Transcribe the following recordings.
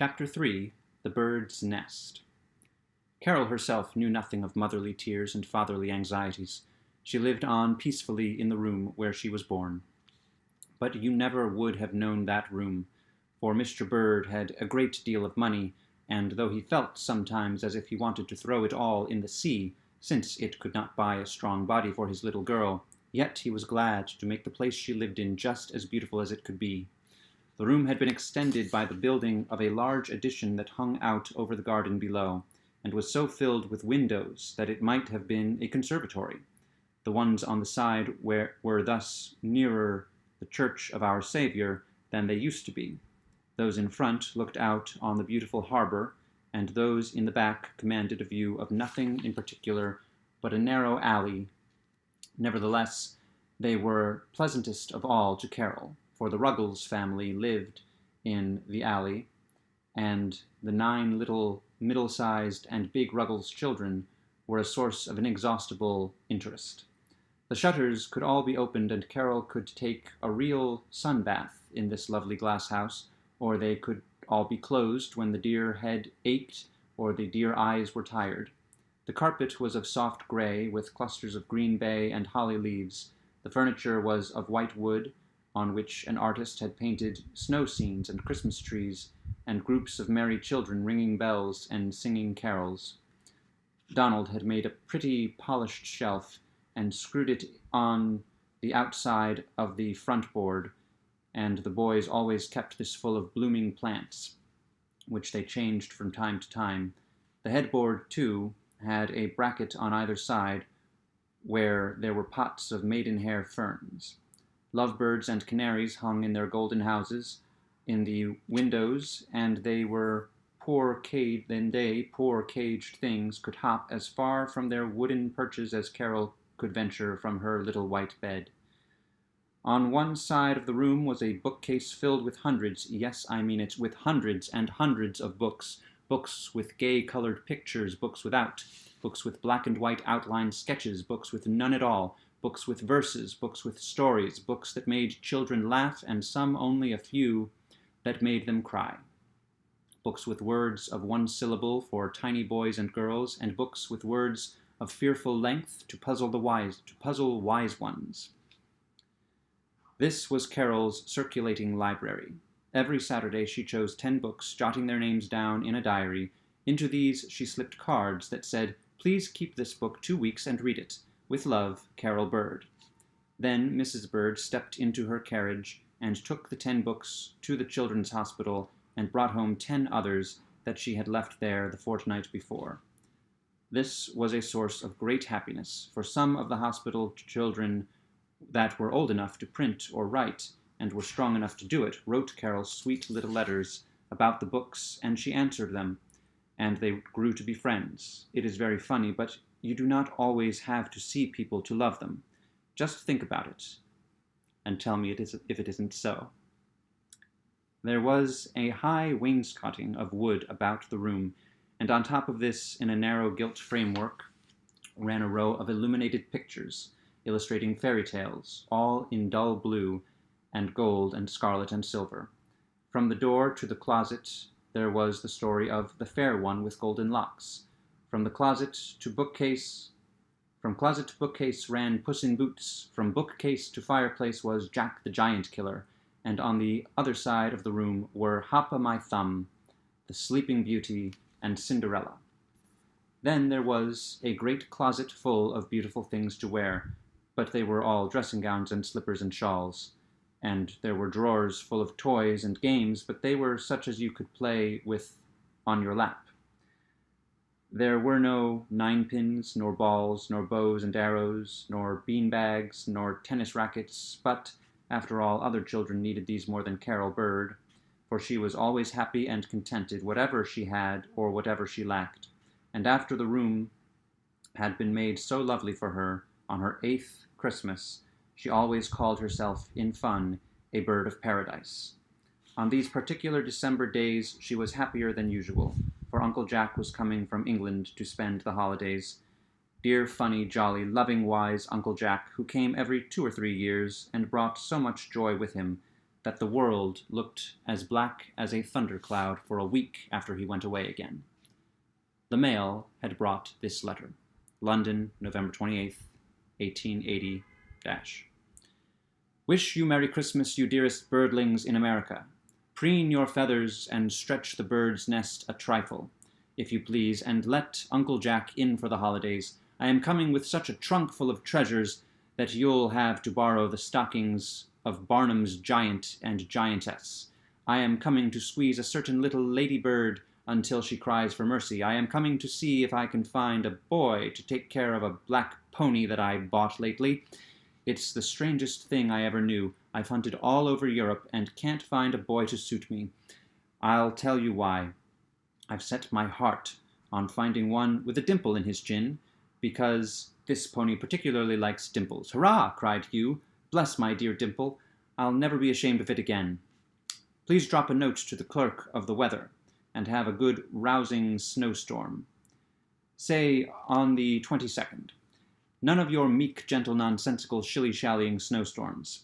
Chapter 3 The Bird's Nest. Carol herself knew nothing of motherly tears and fatherly anxieties. She lived on peacefully in the room where she was born. But you never would have known that room, for Mr. Bird had a great deal of money, and though he felt sometimes as if he wanted to throw it all in the sea, since it could not buy a strong body for his little girl, yet he was glad to make the place she lived in just as beautiful as it could be. The room had been extended by the building of a large addition that hung out over the garden below, and was so filled with windows that it might have been a conservatory. The ones on the side were thus nearer the church of our Saviour than they used to be. Those in front looked out on the beautiful harbour, and those in the back commanded a view of nothing in particular but a narrow alley. Nevertheless, they were pleasantest of all to Carol, for the Ruggles family lived in the alley, and the 9 little middle-sized and big Ruggles children were a source of inexhaustible interest. The shutters could all be opened, and Carol could take a real sun bath in this lovely glass house, or they could all be closed when the dear head ached or the dear eyes were tired. The carpet was of soft gray, with clusters of green bay and holly leaves. The furniture was of white wood, on which an artist had painted snow scenes and Christmas trees, and groups of merry children ringing bells and singing carols. Donald had made a pretty polished shelf, and screwed it on the outside of the front board, and the boys always kept this full of blooming plants, which they changed from time to time. The headboard, too, had a bracket on either side, where there were pots of maidenhair ferns. Lovebirds and canaries hung in their golden houses in the windows, and they poor caged things could hop as far from their wooden perches as Carol could venture from her little white bed. On one side of the room was a bookcase filled with hundreds, yes, I mean it, with hundreds and hundreds of books, books with gay-colored pictures, books without, books with black and white outline sketches, books with none at all, books with verses, books with stories, books that made children laugh, and some only a few that made them cry. Books with words of one syllable for tiny boys and girls, and books with words of fearful length to puzzle wise ones. This was Carol's circulating library. Every Saturday she chose 10 books, jotting their names down in a diary. Into these she slipped cards that said, "Please keep this book 2 weeks and read it. With love, Carol Bird." Then Mrs. Bird stepped into her carriage and took the 10 books to the children's hospital and brought home 10 others that she had left there the fortnight before. This was a source of great happiness, for some of the hospital children that were old enough to print or write, and were strong enough to do it, wrote Carol sweet little letters about the books, and she answered them, and they grew to be friends. It is very funny, but you do not always have to see people to love them. Just think about it, and tell me if it isn't so. There was a high wainscoting of wood about the room, and on top of this, in a narrow gilt framework, ran a row of illuminated pictures, illustrating fairy tales, all in dull blue and gold and scarlet and silver. From the door to the closet there was the story of the fair one with golden locks. From closet to bookcase ran Puss in Boots. From bookcase to fireplace was Jack the Giant Killer, and on the other side of the room were Hop o' My Thumb, the Sleeping Beauty, and Cinderella. Then there was a great closet full of beautiful things to wear, but they were all dressing gowns and slippers and shawls. And there were drawers full of toys and games, but they were such as you could play with on your lap. There were no 9-pins, nor balls, nor bows and arrows, nor bean-bags, nor tennis rackets, but, after all, other children needed these more than Carol Bird, for she was always happy and contented, whatever she had or whatever she lacked. And after the room had been made so lovely for her, on her 8th Christmas, she always called herself, in fun, a bird of paradise. On these particular December days she was happier than usual, for Uncle Jack was coming from England to spend the holidays. Dear, funny, jolly, loving, wise Uncle Jack, who came every 2 or 3 years and brought so much joy with him, that the world looked as black as a thundercloud for a week after he went away again. The mail had brought this letter. London, November 28th, 1880 Wish you Merry Christmas, you dearest birdlings in America. Preen your feathers and stretch the bird's nest a trifle, if you please, and let Uncle Jack in for the holidays. I am coming with such a trunk full of treasures that you'll have to borrow the stockings of Barnum's giant and giantess. I am coming to squeeze a certain little ladybird until she cries for mercy. I am coming to see if I can find a boy to take care of a black pony that I bought lately. It's the strangest thing I ever knew. I've hunted all over Europe and can't find a boy to suit me. I'll tell you why. I've set my heart on finding one with a dimple in his chin, because this pony particularly likes dimples. Hurrah! Cried Hugh. Bless my dear dimple. I'll never be ashamed of it again. Please drop a note to the clerk of the weather, and have a good rousing snowstorm. Say on the 22nd. None of your meek, gentle, nonsensical, shilly-shallying snowstorms.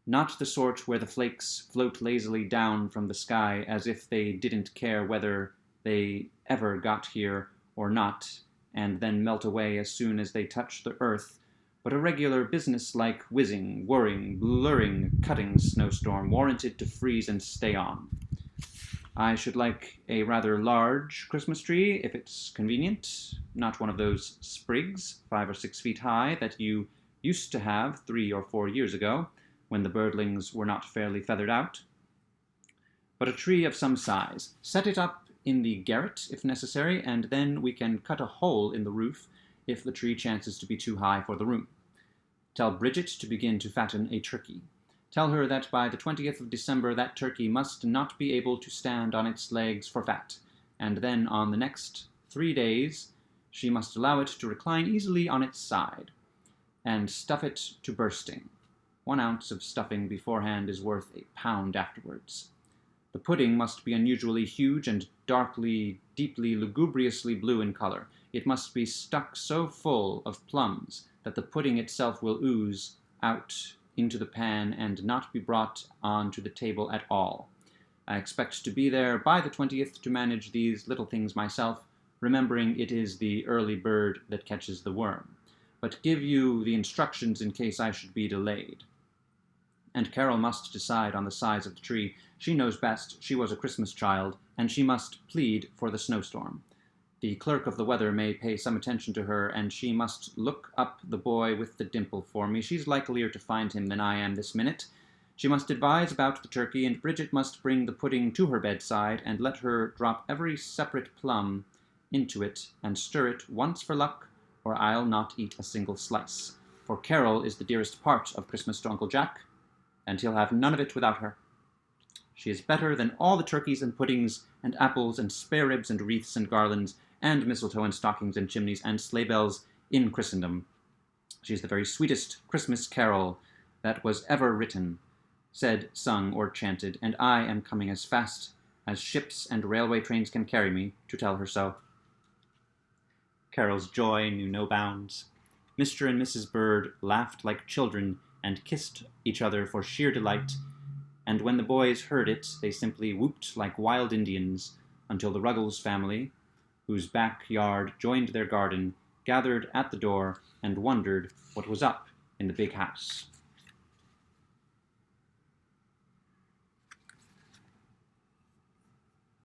Not the sort where the flakes float lazily down from the sky as if they didn't care whether they ever got here or not, and then melt away as soon as they touch the earth, but a regular business-like whizzing, whirring, blurring, cutting snowstorm, warranted to freeze and stay on. I should like a rather large Christmas tree, if it's convenient, not one of those sprigs, 5 or 6 feet high, that you used to have 3 or 4 years ago, when the birdlings were not fairly feathered out, but a tree of some size. Set it up in the garret, if necessary, and then we can cut a hole in the roof if the tree chances to be too high for the room. Tell Bridget to begin to fatten a turkey. Tell her that by the 20th of December that turkey must not be able to stand on its legs for fat, and then on the next 3 days she must allow it to recline easily on its side, and stuff it to bursting. 1 ounce of stuffing beforehand is worth a pound afterwards. The pudding must be unusually huge and darkly, deeply, lugubriously blue in color. It must be stuck so full of plums that the pudding itself will ooze out into the pan and not be brought on to the table at all. I expect to be there by the 20th to manage these little things myself, remembering it is the early bird that catches the worm, but give you the instructions in case I should be delayed. And Carol must decide on the size of the tree. She knows best. She was a Christmas child, and she must plead for the snowstorm. The clerk of the weather may pay some attention to her, and she must look up the boy with the dimple for me. She's likelier to find him than I am this minute. She must advise about the turkey, and Bridget must bring the pudding to her bedside, and let her drop every separate plum into it, and stir it once for luck, or I'll not eat a single slice. For Carol is the dearest part of Christmas to Uncle Jack, and he'll have none of it without her. She is better than all the turkeys and puddings and apples and spare ribs and wreaths and garlands and mistletoe and stockings and chimneys and sleigh bells in Christendom. She is the very sweetest Christmas carol that was ever written, said, sung, or chanted, and I am coming as fast as ships and railway trains can carry me to tell her so. Carol's joy knew no bounds. Mr. and Mrs. Bird laughed like children and kissed each other for sheer delight, and when the boys heard it, they simply whooped like wild Indians, until the Ruggles family, whose backyard joined their garden, gathered at the door and wondered what was up in the big house.